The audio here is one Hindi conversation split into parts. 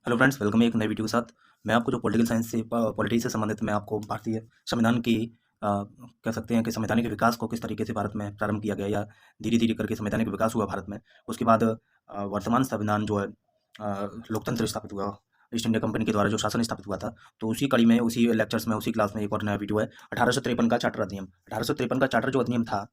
हेलो फ्रेंड्स, वेलकम है एक नई वीडियो के साथ। मैं आपको जो पॉलिटिकल साइंस से पॉलिटी से संबंधित मैं आपको भारतीय संविधान की कह सकते हैं कि संवैधानिक विकास को किस तरीके से भारत में प्रारंभ किया गया या धीरे-धीरे करके संवैधानिक विकास हुआ भारत में। उसके बाद वर्तमान संविधान जो है लोकतंत्र स्थापित हुआ, ईस्ट इंडिया कंपनी के द्वारा जो शासन स्थापित हुआ था। तो उसी कड़ी में, उसी लेक्चर्स में, उसी क्लास में एक और नया वीडियो है 1853 का चार्टर अधिनियम। 1853 का चार्टर जो अधिनियम था,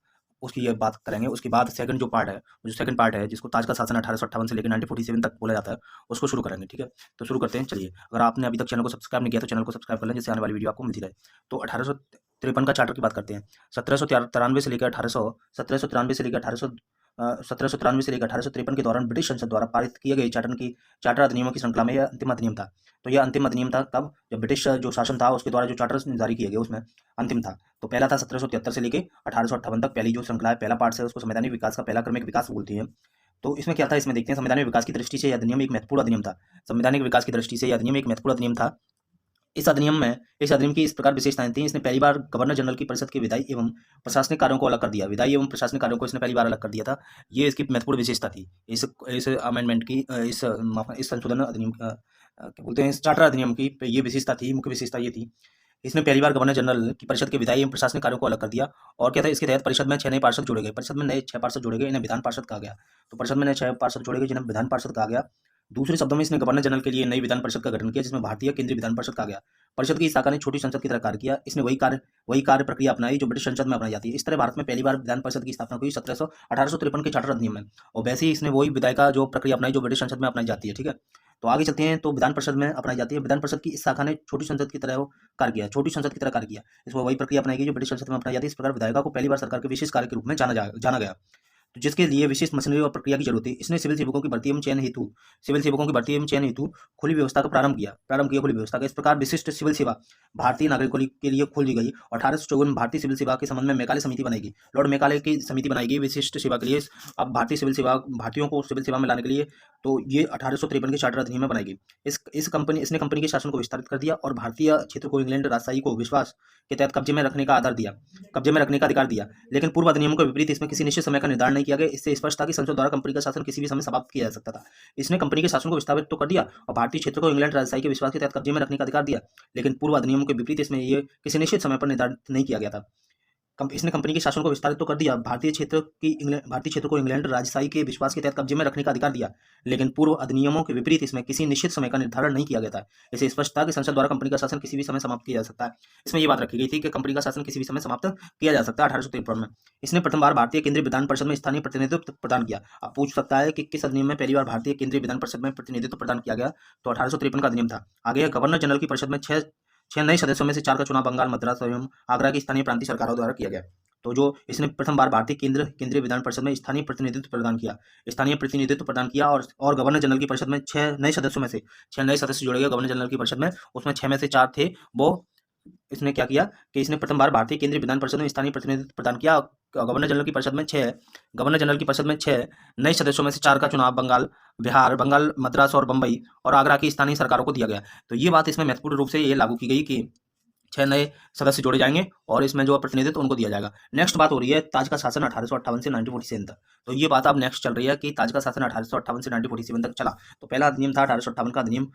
उसकी ये बात करेंगे। उसके बाद सेकंड जो पार्ट है, जो सेकंड पार्ट है जिसको ताज का शासन 1858 से लेकर 1947 तक बोला जाता है, उसको शुरू करेंगे। ठीक है, तो शुरू करते हैं। चलिए, अगर आपने अभी तक चैनल को सब्सक्राइब नहीं किया तो चैनल को सब्सक्राइब कर लें, जिससे आने वाली वीडियो आपको मिलती रहे। तो 1853 का चार्टर की बात करते हैं। 1793 से लेकर 1793 से लेकर 1853 के दौरान ब्रिटिश संसद द्वारा पारित किए गए चार्टर अधिनियमों की श्रृंखला में यह अंतिम अधिनियम था। तो यह अंतिम अधिनियम था तब जब ब्रिटिश जो शासन था उसके द्वारा जो चार्टर जारी किए गए उसमें अंतिम था। तो पहला था 1773 से लेकर 1858 तक। पहली जो श्रृंखला है, पहला पार्ट है, उसको संवैधानिक विकास का पहला क्रमिक विकास बोलती है। तो इसमें क्या था, इसमें देखते हैं। संवैधानिक विकास की दृष्टि से यह अधिनियम एक महत्वपूर्ण अधिनियम था। संवैधानिक विकास की दृष्टि से यह अधिनियम एक महत्वपूर्ण अधिनियम था। इस अधिनियम की इस प्रकार विशेषताएं थी। इसने पहली बार गवर्नर जनरल की परिषद के विधायी एवं प्रशासनिक कार्यों को अलग कर दिया। विधायी एवं प्रशासनिक कार्यों को इसने पहली बार अलग कर दिया था। ये इसकी महत्वपूर्ण विशेषता थी। इस अमेंडमेंट की, इस संशोधन अधिनियम क्या बोलते हैं, इस चार्टर अधिनियम की ये विशेषता थी। मुख्य विशेषता ये थी, इसने पहली बार गवर्नर जनरल की परिषद के विधायी एवं प्रशासनिक कार्यों को अलग कर दिया। और क्या था, इसके तहत परिषद में 6 नए पार्षद जोड़े गए। परिषद में नए 6 पार्षद जोड़े गए, इन्हें विधान पार्षद कहा गया। तो परिषद में नए 6 पार्षद जोड़े गए, जिन्हें विधान पार्षद कहा गया। दूसरे शब्दों में, इसने गवर्नर जनरल के लिए नई विधान परिषद का गठन किया, जिसमें भारतीय केंद्रीय विधान परिषद कहा गया। परिषद की इस शाखा ने छोटी संसद की तरह कार्य किया। इसने वही कार्य प्रक्रिया अपनाई जो ब्रिटिश संसद में अपनाई जाती है। इस तरह भारत में पहली बार विधान परिषद की स्थापना हुई 1853 के चार्टर अधिनियम में। और वैसे ही इसने वही विधायी का जो प्रक्रिया अपनाई जो ब्रिटिश संसद में अपनाई जाती है। ठीक है, तो आगे चलते हैं। तो विधान परिषद में अपनाई जाती है। विधान परिषद की इस शाखा ने छोटी संसद की तरह कार्य किया, छोटी संसद की तरह कार्य किया। इसमें वही प्रक्रिया अपनाई गई जो ब्रिटिश संसद में अपनाई जाती है। इस प्रकार विधायिका को पहली बार सरकार के विशेष कार्य के रूप में जाना गया, तो जिसके लिए विशेष मशीनरी और प्रक्रिया की जरूरत थी। इसने सिविल सेवकों की भर्ती एवं चयन हेतु खुली व्यवस्था का प्रारंभ किया खुली व्यवस्था का। इस प्रकार विशिष्ट सिविल सेवा भारतीय नागरिकों के लिए खोली गई। 1854 में भारतीय सिविल सेवा के संबंध में मैकाले समिति बनाई गई। लॉर्ड मैकाले की समिति बनाई गई विशिष्ट सेवा के लिए। अब भारतीयों को सिविल सेवा में लाने के लिए, तो ये 1853 के चार्टर अधिनियम में बनाई गई। इसने कंपनी के शासन को विस्तारित कर दिया और भारतीय क्षेत्र को इंग्लैंड राजशाही को विश्वास के तहत कब्जे में रखने का अधिकार दिया। लेकिन पूर्व अधिनियमों के विपरीत इसमें किसी निश्चित समय का निर्धारण नहीं किया गया। इससे स्पष्ट था कि संसद द्वारा कंपनी का शासन किसी भी समय समाप्त किया जा सकता था। इसने कंपनी के शासन को विस्तारित तो कर दिया और भारतीय क्षेत्र को इंग्लैंड राजशाही के विश्वास के तहत कब्जे में रखने का अधिकार दिया, लेकिन पूर्व अधिनियमों के विपरीत इसमें ये किसी निश्चित समय पर निर्धारित नहीं किया गया था। इसने कंपनी के शासन को विस्तारित तो कर दिया, भारतीय क्षेत्र को इंग्लैंड राजशाही के विश्वास के तहत कब्जे में रखने का अधिकार दिया, लेकिन पूर्व अधिनियमों के विपरीत इसमें किसी निश्चित समय का निर्धारण नहीं किया गया था। इसे स्पष्ट था कि संसद द्वारा कंपनी का शासन किसी भी समय समाप्त किया जा सकता है। इसमें यह बात रखी गई थी कि कंपनी का शासन किसी भी समय समाप्त किया जा सकता है। 1853 में इसने प्रथम बार भारतीय केंद्रीय विधान परिषद में स्थानीय प्रतिनिधित्व प्रदान किया। अब पूछ सकता है कि किस अधिनियम में पहली बार भारतीय केंद्रीय विधान परिषद में प्रतिनिधित्व प्रदान किया गया, तो 1853 का अधिनियम था। आगे गवर्नर जनरल की परिषद में छह नए सदस्यों में से 4 का चुनाव बंगाल, मद्रास एवं आगरा की स्थानीय प्रांतीय सरकारों द्वारा किया गया। तो जो इसने प्रथम बार भारतीय केंद्रीय विधान परिषद में स्थानीय प्रतिनिधित्व प्रदान किया और गवर्नर जनरल की परिषद में 6 नए सदस्य जोड़े गए गवर्नर जनरल की परिषद में। उसमें 6 में से 4 थे वो। इसने क्या किया कि इसने प्रथम बार भारतीय केंद्रीय विधान परिषद में स्थानीय प्रतिनिधित्व प्रदान किया। गवर्नर जनरल की परिषद में 6 नए सदस्यों में से 4 का चुनाव बंगाल, मद्रास और बंबई और आगरा की स्थानीय सरकारों को दिया गया। तो ये बात इसमें महत्वपूर्ण रूप से ये लागू की गई कि 6 नए सदस्य जोड़े जाएंगे और इसमें जो प्रतिनिधित्व उनको दिया जाएगा। नेक्स्ट बात हो रही है ताज का शासन 1858 से 1947 तक। तो ये बात अब नेक्स्ट चल रही है कि ताज का शासन 1858 से 1947 तक चला। तो पहला अधिनियम था 1858 का अधिनियम,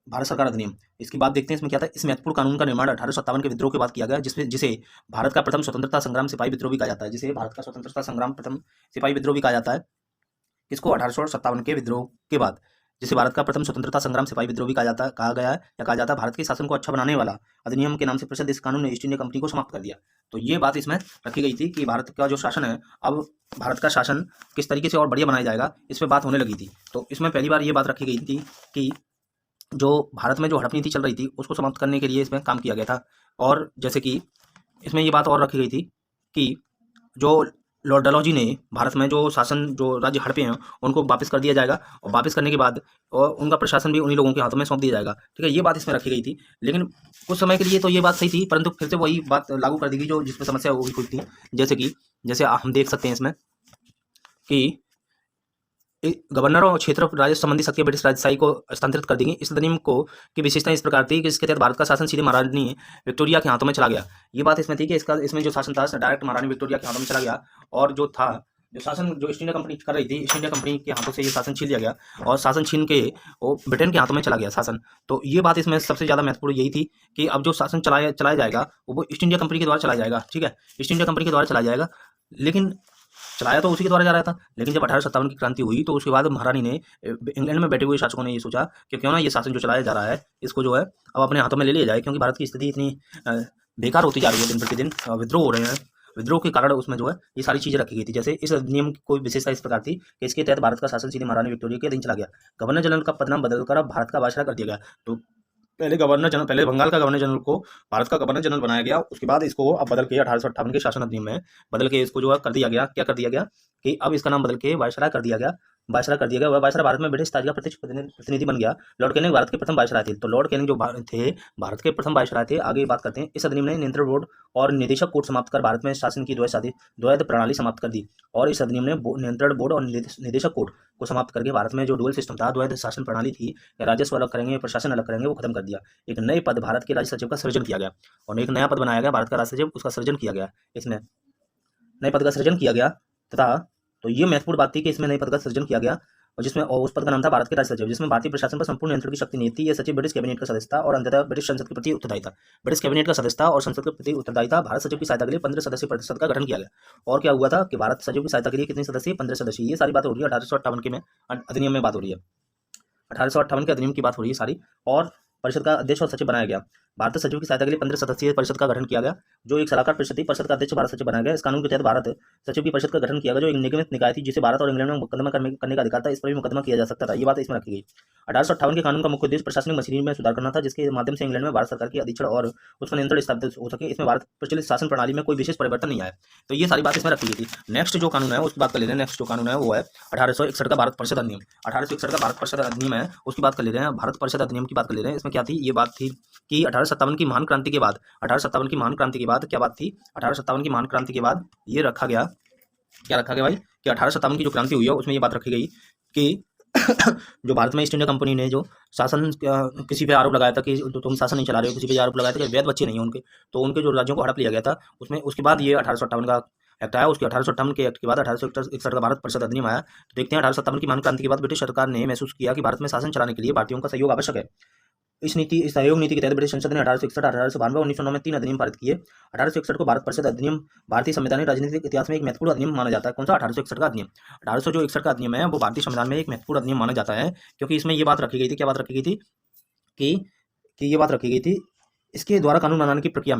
भारत सरकार अधिनियम। इसकी बात देखते हैं इसमें क्या था। इस महत्वपूर्ण कानून का निर्माण 1857 के विद्रोह के बाद किया गया, जिसे भारत का प्रथम स्वतंत्रता संग्राम सिपाही विद्रोह भी कहा जाता है। जिसे भारत का स्वतंत्रता संग्राम प्रथम सिपाही विद्रोह भी कहा जाता है। इसको 1857 के विद्रोह के बाद, जिसे भारत का प्रथम स्वतंत्रता संग्राम सिपाही विद्रोह भी कहा जाता है। भारत के शासन को अच्छा बनाने वाला अधिनियम के नाम से प्रसिद्ध इस कानून ने ईस्ट इंडिया कंपनी को समाप्त कर दिया। तो ये बात इसमें रखी गई थी कि भारत का जो शासन है, अब भारत का शासन किस तरीके से और बढ़िया बनाया जाएगा, इस पर बात होने लगी थी। तो इसमें पहली बार ये बात रखी गई थी कि जो भारत में जो हड़प नीति चल रही थी उसको समाप्त करने के लिए इसमें काम किया गया था। और जैसे कि इसमें ये बात और रखी गई थी कि जो लॉर्ड डलहौजी ने भारत में जो राज्य हड़पे हैं उनको वापस कर दिया जाएगा और वापस करने के बाद और उनका प्रशासन भी उन्हीं लोगों के हाथों में सौंप दिया जाएगा। ठीक है, ये बात इसमें रखी गई थी। लेकिन कुछ समय के लिए तो ये बात सही थी, परंतु फिर से वही बात लागू कर दी गई जो जिसमें समस्या हुई थी। जैसे हम देख सकते हैं इसमें कि गवर्नर और क्षेत्र राजस्व संबंधी शक्तियां ब्रिटिश राजशाही को हस्तांतरित कर दी गई। इस अधिनियम की विशेषता इस प्रकार थी कि इसके तहत भारत का शासन सीधे महारानी विक्टोरिया के हाथों में चला गया। ये बात इसमें थी कि इसमें जो शासन था डायरेक्ट महारानी विक्टोरिया के हाथों में चला गया। और जो था जो शासन जो ईस्ट इंडिया कंपनी कर रही थी, ईस्ट इंडिया कंपनी के हाथों से ये शासन छीन लिया गया और शासन छीन के वो ब्रिटेन के हाथों में चला गया शासन। तो ये बात इसमें सबसे ज़्यादा महत्वपूर्ण यही थी कि अब जो शासन चलाया चलाया जाएगा वो ईस्ट इंडिया कंपनी के द्वारा चलाया जाएगा, ठीक है, ईस्ट इंडिया कंपनी के द्वारा चलाया जाएगा। लेकिन चलाया तो उसी के द्वारा जा रहा था, लेकिन जब 1857 की क्रांति हुई तो उसके बाद महारानी ने, इंग्लैंड में बैठे हुए शासकों ने ये सोचा कि क्यों ना ये शासन जो चलाया जा रहा है इसको जो है अब अपने हाथों में ले लिया जाए, क्योंकि भारत की स्थिति इतनी बेकार होती जा रही है दिन प्रतिदिन, विद्रोह हो रहे हैं, विद्रोह के कारण उसमें जो है ये सारी चीज़ें रखी गई थी। जैसे इस अधिनियम की कोई विशेषता इस प्रकार थी कि इसके तहत भारत का शासन सीधे महारानी विक्टोरिया के अधीन चला गया। गवर्नर जनरल का पद नाम बदलकर अब भारत का वायसराय कर दिया गया। तो पहले बंगाल का गवर्नर जनरल को भारत का गवर्नर जनरल बनाया गया, उसके बाद इसको अब बदल के 1858 के शासन अधिनियम में बदल के इसको जो है कर दिया गया, क्या कर दिया गया कि अब इसका नाम बदल के वायसराय कर दिया गया, वायसराय कर दिया गया। वह वायसराय भारत में ब्रिटिश ताज का प्रत्यक्ष प्रतिनिधि बन गया। लॉर्ड कैनिंग भारत के प्रथम वायसराय थे। तो लॉर्ड कैनिंग जो थे भारत के प्रथम वायसराय थे। आगे बात करते हैं। इस अधिनियम ने नियंत्रण बोर्ड और निदेशक कोर्ट समाप्त कर भारत में शासन की द्वैध प्रणाली समाप्त कर दी। और इस अधिनियम ने नियंत्रण बोर्ड और निदेशक कोर्ट को समाप्त करके भारत में जो डुअल सिस्टम था, द्वैध शासन प्रणाली थी, राजस्व अलग करेंगे प्रशासन अलग करेंगे, वो खत्म कर दिया। एक नए पद भारत के राज्य सचिव का सृजन किया गया और एक नया पद बनाया गया भारत का राज्य सचिव, उसका सृजन किया गया। इसमें नए पद का सृजन किया गया तथा तो ये महत्वपूर्ण बात थी कि इसमें नए पद का सृजन किया गया और जिसमें उस पद का नाम था भारत के राज्य सचिव, जिसमें भारतीय प्रशासन पर संपूर्ण नियंत्रण की शक्ति नहीं थी। यह सचिव ब्रिटिश कैबिनेट का सदस्य था और अंततः ब्रिटिश संसद के प्रति उत्तरदायी था। ब्रिटिश कैबिनेट का सदस्य था और संसद के प्रति उत्तरदायी था। भारत सचिव की सहायता के लिए 15 सदस्यीय परिषद का गठन किया गया। और क्या हुआ था कि भारत सचिव की सहायता के लिए कितने सदस्य? 15 सदस्य। ये सारी बात हो रही है 1858 के में अधिनियम में बात हो रही है, 1858 के अधिनियम की बात हो रही है सारी। और परिषद का अध्यक्ष और सचिव बनाया गया। भारत सचिव की सहायता के लिए 15 सदस्यीय परिषद का गठन किया गया, जो एक सलाहकार परिषद थी। परिषद का अध्यक्ष भारत सचिव बनाया गया। इस कानून के तहत भारत सचिव की परिषद का गठन किया गया, जो एक निगमित निकाय थी, जिसे भारत और इंग्लैंड में मुकदमा करने का अधिकार था। इस पर भी मुकदमा किया जा सकता था। ये बात इसमें रखी गई। 1858 के कानून का मुख्य उद्देश्य प्रशासनिक मशीनरी में सुधार करना था, जिसके माध्यम से इंग्लैंड में भारत सरकार की अधीक्षण और उसका नियंत्रण स्थापित हो सके। इसमें भारत प्रचलित शासन प्रणाली में कोई विशेष परिवर्तन नहीं आया। तो ये सारी बात इसमें रखी गई थी। नेक्स्ट जो कानून है उसकी बात कर लेते हैं। नेक्स्ट जो कानून है वो है 1861 का भारत परिषद अधिनियम। 1861 का भारत परिषद अधिनियम है, उसकी बात कर ले रहे हैं। भारत परिषद अधिनियम की बात कर ले रहे हैं। इसमें क्या थी? ये बात थी कि 1857 की महान क्रांति के बाद, 1857 की महान क्रांति के बाद क्या बात थी? 1857 की महान क्रांति के बाद ये रखा गया, क्या रखा गया भाई, कि 1857 की जो क्रांति हुई है उसमें ये बात रखी गई कि जो भारत में ईस्ट इंडिया कंपनी ने जो शासन किसी पे आरोप लगाया था कि तुम शासन नहीं चला रहे हो, किसी पे आरोप लगाया था कि वैध बच्चे नहीं है उनके, तो उनके जो राज्यों को हड़प लिया गया था उसमें, उसके बाद ये 1858 का एक्ट आया। उसके 1858 के एक्ट के बाद 1861 का भारत परिषद अधिनियम आया। तो देखते हैं 1857 की महान क्रांति के बाद ब्रिटिश सरकार ने महसूस किया कि भारत में शासन चलाने के लिए भारतीयों का सहयोग आवश्यक है। इस सहयोग नीति के तहत ब्रिटिश संसद ने 1861, 1892 और 1909 में 3 अधिनियम पारित किए। 1861 को भारत परिषद अधिनियम भारतीय संवैधानिक राजनीतिक इतिहास में एक महत्वपूर्ण अधिनियम माना जाता है। कौन सा? 1861 का अधिनियम। 1861 का अधिनियम है वो भारतीय संविधान में एक महत्वपूर्ण अधिनियम माना जाता है, क्योंकि इसमें ये बात रखी गई थी, क्या बात रखी गई थी कि ये बात रखी गई थी इसके द्वारा कानून बनाने की प्रक्रिया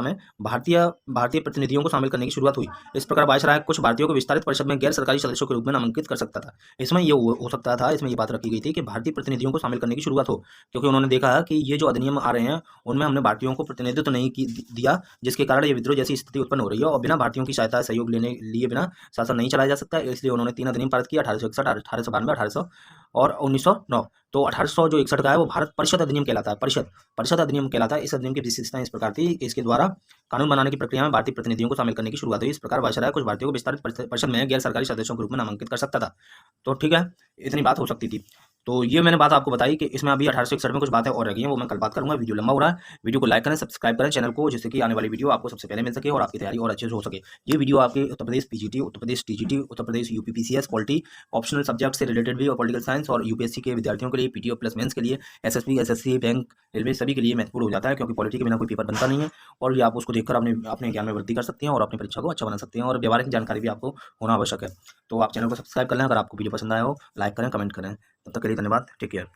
में भारतीय प्रतिनिधियों को शामिल करने की शुरुआत हुई। इस प्रकार वायसराय कुछ भारतीयों को विस्तारित परिषद में गैर सरकारी सदस्यों के रूप में नामांकित कर सकता था। इसमें ये हो सकता था, इसमें ये बात रखी गई थी कि भारतीय प्रतिनिधियों को शामिल करने की शुरुआत हो, क्योंकि उन्होंने देखा कि ये जो अधिनियम आ रहे हैं उनमें हमने भारतीयों को प्रतिनिधित्व नहीं दिया, जिसके कारण ये विद्रोह जैसी स्थिति उत्पन्न हो रही है और बिना भारतीयों की सहायता सहयोग लिए बिना शासन नहीं चलाया जा सकता। इसलिए उन्होंने 3 अधिनियम पारित किया, 1861, 1892, 1800 और 1909। तो 1861 का है वो भारत परिषद अधिनियम कहलाता है। परिषद अधिनियम कहलाता है। इस अधिनियम की विशेषताएं इस प्रकार थी कि इसके द्वारा कानून बनाने की प्रक्रिया में भारतीय प्रतिनिधियों को शामिल करने की शुरुआत हुई। इस प्रकार वायसराय कुछ भारतीयों को विस्तारित परिषद में गैर सरकारी सदस्यों के रूप में नामांकित कर सकता था। तो ठीक है, इतनी बात हो सकती थी। तो ये मैंने बात आपको बताई कि इसमें अभी 1861 में कुछ बातें और रह गई हैं, वो मैं कल बात करूंगा। वीडियो लंबा हो रहा है, वीडियो को लाइक करें, सब्सक्राइब करें चैनल को, जिससे कि आने वाली वीडियो आपको सबसे पहले मिल सके और आपकी तैयारी और अच्छे से हो सके। ये वीडियो आपके Uttar Pradesh PGT, Uttar Pradesh TGT, Uttar Pradesh UPPCS, polity, optional subject से रिलेटेड भी और पॉलिटिकल साइंस और यूपीएससी के विद्यार्थियों के लिए, पीटीओ प्लस मेंस के लिए, एसएसबी, एसएससी, बैंक, रेलवे सभी के लिए महत्वपूर्ण हो जाता है, क्योंकि पॉलिटी के बिना कोई पेपर बनता नहीं है। और ये आप उसको देखकर अपने ज्ञान में वृद्धि कर सकते हैं और अपनी परीक्षा को अच्छा बना सकते हैं और व्यवहारिक जानकारी भी आपको होना आवश्यक है। तो आप चैनल को सब्सक्राइब कर लें। अगर आपको वीडियो पसंद आया हो, लाइक करें, कमेंट करें। तब तक के लिए धन्यवाद। Take care.